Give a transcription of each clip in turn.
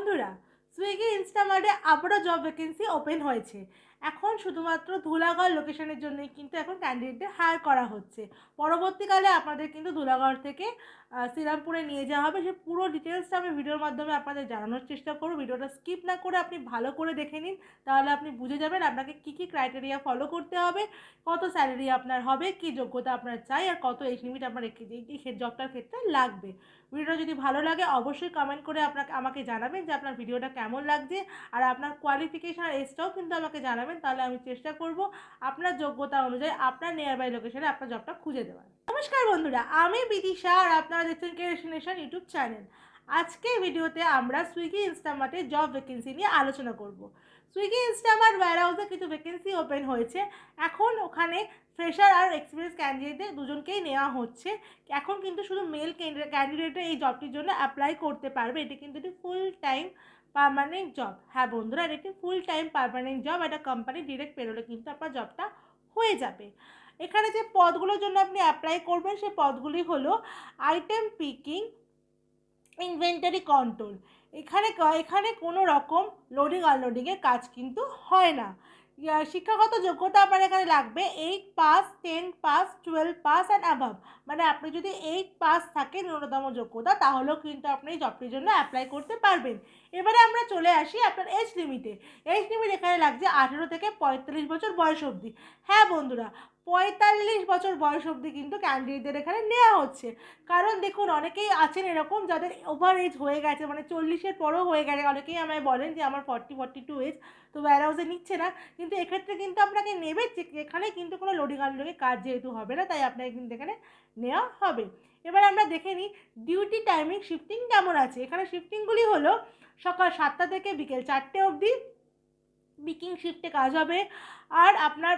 বন্ধুরা, সুইগি ইনস্টামার্টে আবারও job vacancy open হয়েছে। এখন শুধুমাত্র ধুলাগড় লোকেশনের জন্যই কিন্তু এখন ক্যান্ডিডেটদের হায়ার করা হচ্ছে। পরবর্তীকালে আপনাদের কিন্তু ধুলাগড় থেকে শ্রীরামপুরে নিয়ে যাওয়া হবে। সে পুরো ডিটেলসটা আমি ভিডিওর মাধ্যমে আপনাদের জানানোর চেষ্টা করব। ভিডিওটা স্কিপ না করে আপনি ভালো করে দেখে নিন, তাহলে আপনি বুঝে যাবেন আপনাকে কী কী ক্রাইটেরিয়া ফলো করতে হবে, কত স্যালারি আপনার হবে, কী যোগ্যতা আপনার চাই, আর কত এজ লিমিট আপনার এই জবটার ক্ষেত্রে লাগবে। ভিডিওটা যদি ভালো লাগে অবশ্যই কমেন্ট করে আমাকে জানাবেন যে আপনার ভিডিওটা কেমন লাগছে, আর আপনার কোয়ালিফিকেশান এজটাও কিন্তু আমাকে জানাবেন। তাহলে আমি চেষ্টা করব আপনার যোগ্যতা অনুযায়ী আপনার নিয়ার বাই লোকেশনে আপনার জবটা খুঁজে দেওয়ার। নমস্কার বন্ধুরা, আমি বিদিশা আর আপনারা দেখছেন ক্রিয়েশনেশন ইউটিউব চ্যানেল। আজকের ভিডিওতে আমরা সুইগি ইনস্টামার্টে জব ভ্যাকেন্সি নিয়ে আলোচনা করব। সুইগি ইনস্টামার্ট ওয়্যারহাউসে কিছু ভ্যাকেন্সি ওপেন হয়েছে। এখন ওখানে ফ্রেশার আর এক্সপিরিয়েন্স ক্যান্ডিডেটদের দুজনকেই নেওয়া হচ্ছে। এখন কিন্তু শুধু মেল ক্যান্ডিডেটরা এই জবটির জন্য অ্যাপ্লাই করতে পারবে। এটি কিন্তু একটি ফুল টাইম পার্মানেন্ট জব। হ্যাঁ বন্ধুরা, এটা একটি ফুল টাইম পার্মানেন্ট জব। এটা কোম্পানি ডিরেক্ট পেরোলে কিন্তু আপনার জবটা হয়ে যাবে। এখানে যে পদগুলোর জন্য আপনি অ্যাপ্লাই করবেন সেই পদগুলি হলো আইটেম পিকিং, ইনভেন্টারি কন্ট্রোল। এখানে কোনো রকম লোডিং আনলোডিংয়ের কাজ কিন্তু হয় না। শিক্ষাগত যোগ্যতা আপনার এখানে লাগবে 8 পাস, 10 পাস, 12 পাস অ্যান্ড অ্যাভাব। মানে আপনি যদি 8 পাস থাকে ন্যূনতম যোগ্যতা, তাহলেও কিন্তু আপনি এই জবটির জন্য অ্যাপ্লাই করতে পারবেন। এবারে আমরা চলে আসি আপনার এজ লিমিটে। এজ লিমিট এখানে লাগছে 18 থেকে 45 বছর বয়স অবধি। হ্যাঁ বন্ধুরা, 45 বছর বয়স অবধি কিন্তু ক্যান্ডিডেটদের এখানে নেওয়া হচ্ছে। কারণ দেখুন, অনেকেই আছেন এরকম যাদের ওভার এজ হয়ে গেছে, মানে 40-এর পরও হয়ে গেছে। অনেকেই আমায় বলেন যে আমার 42 এজ, তো ওয়্যারহাউসে নিচ্ছে না। কিন্তু এক্ষেত্রে কিন্তু আপনাকে নেবে, এখানে কিন্তু কোনো লোডিং আনলোডিংয়ের কাজ যেহেতু হবে না, তাই আপনাকে কিন্তু এখানে নেওয়া হবে। এবার আমরা দেখে নিই ডিউটি টাইমিং শিফটিং কেমন আছে। এখানে শিফটিংগুলি হলো সকাল 7টা থেকে বিকেল 4টে অবধি পিকিং শিফটে কাজ হবে। আর আপনার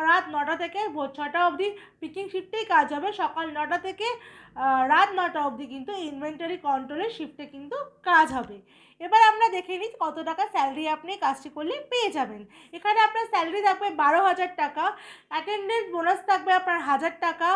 রাত 9টা থেকে ভোর 6টা অবধি পিকিং শিফটেই কাজ হবে। সকাল 9টা থেকে রাত 9টা অবধি কিন্তু ইনভেন্টারি কন্ট্রোলের শিফটে কিন্তু কাজ হবে। এবার আমরা দেখে নিই কত টাকা স্যালারি আপনি কাজটি করলে পেয়ে যাবেন। এখানে আপনার স্যালারি থাকবে 12,000 টাকা, অ্যাটেন্ডেন্স বোনাস থাকবে আপনার 1,000 টাকা,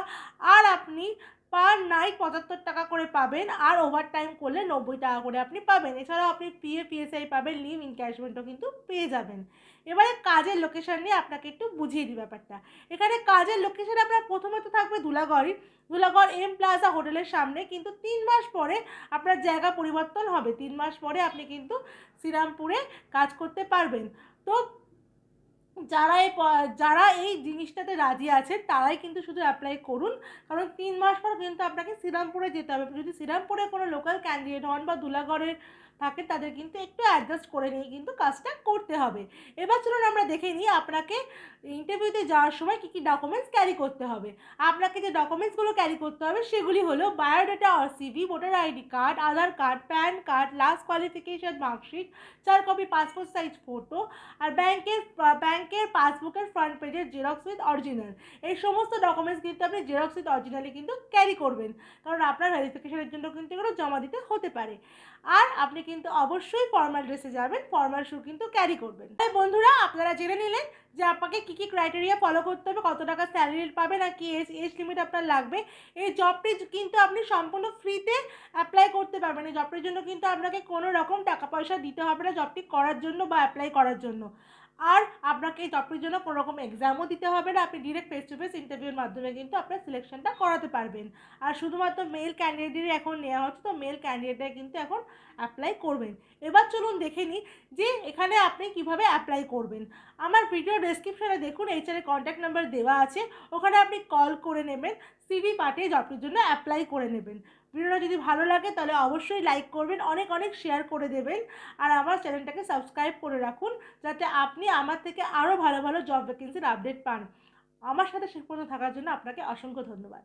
আর আপনি পার নাইট 75 টাকা করে পাবেন, আর ওভার টাইম করলে 90 টাকা করে আপনি পাবেন। এছাড়াও আপনি পিএফ পিএসআই পাবেন, লিভ ইনক্যাশমেন্টও কিন্তু পেয়ে যাবেন। এবারে কাজের লোকেশন নিয়ে আপনাকে একটু বুঝিয়ে দিই ব্যাপারটা। এখানে কাজের লোকেশন আপনার প্রথমত থাকবে ধুলাগড় এম প্লাজা হোটেলের সামনে। কিন্তু 3 মাস পরে আপনার জায়গা পরিবর্তন হবে। 3 মাস পরে আপনি কিন্তু শ্রীরামপুরে কাজ করতে পারবেন। তো যারা এই জিনিসটাতে রাজি আছেন তারাই কিন্তু শুধু অ্যাপ্লাই করুন। কারণ 3 মাস পর কিন্তু আপনাকে শ্রীরামপুরে যেতে হবে। যদি শ্রীরামপুরে কোনো লোকাল ক্যান্ডিডেট হন বা ধুলাগড়ের থাকে, তাদের কিন্তু একটু অ্যাডজাস্ট করে নিয়ে কিন্তু কাজটা করতে হবে। এবার চলুন আমরা দেখে নিই আপনাকে ইন্টারভিউতে যাওয়ার সময় কী কী ডকুমেন্টস ক্যারি করতে হবে। আপনাকে যে ডকুমেন্টসগুলো ক্যারি করতে হবে সেগুলি হলো বায়োডাটা আর CV, voter ID card, Aadhaar card, PAN card, last qualification marksheet, 4 copy passport size photo, আর ব্যাংকের পাসবুকের ফ্রন্ট পেজের জেরক্স উইথ অরিজিনাল। এই সমস্ত ডকুমেন্টস কিন্তু আপনি জেরক্স উইথ অরিজিনালি কিন্তু ক্যারি করবেন, কারণ আপনার ভেরিফিকেশনের জন্য কিন্তু এগুলো জমা দিতে হতে পারে। আর আপনি কিন্তু অবশ্যই ফর্মাল ড্রেসে যাবেন, ফর্মাল শু কিন্তু ক্যারি করবেন। তাই বন্ধুরা, আপনারা জেনে নিলেন যে আপনাকে কী কী ক্রাইটেরিয়া ফলো করতে হবে, কত টাকা স্যালারি পাবেন, আর কি এজ লিমিট আপনার লাগবে। এই জবটি কিন্তু আপনি সম্পূর্ণ ফ্রিতে অ্যাপ্লাই করতে পারবেন। এই জবটির জন্য কিন্তু আপনাকে কোনো রকম টাকা পয়সা দিতে হবে না জবটি করার জন্য বা অ্যাপ্লাই করার জন্য। আর আপনাকে এই জবটির জন্য কোনো রকম এক্সামও দিতে হবে না। আপনি ডিরেক্ট ফেস টু ফেস ইন্টারভিউর মাধ্যমে কিন্তু আপনার সিলেকশনটা করাতে পারবেন। আর শুধুমাত্র মেল ক্যান্ডিডেটই এখন নেওয়া হচ্ছে, তো মেল ক্যান্ডিডেটরা কিন্তু এখন অ্যাপ্লাই করবেন। এবার চলুন দেখে নিই যে এখানে আপনি কিভাবে অ্যাপ্লাই করবেন। আমার ভিডিও ডেসক্রিপশনে দেখুন HR এর কন্ট্যাক্ট নাম্বার দেওয়া আছে, ওখানে আপনি কল করে নেবেন, সিভি পাঠিয়ে জবটির জন্য অ্যাপ্লাই করে নেবেন। ভিডিওটা যদি ভালো লাগে তাহলে অবশ্যই লাইক করবেন, অনেক অনেক শেয়ার করে দেবেন, আর আমার চ্যানেলটাকে সাবস্ক্রাইব করে রাখুন, যাতে আপনি আমার থেকে আরও ভালো ভালো জব ভ্যাকেন্সির আপডেট পান। আমার সাথে শেষ পর্যন্ত থাকার জন্য আপনাকে অসংখ্য ধন্যবাদ।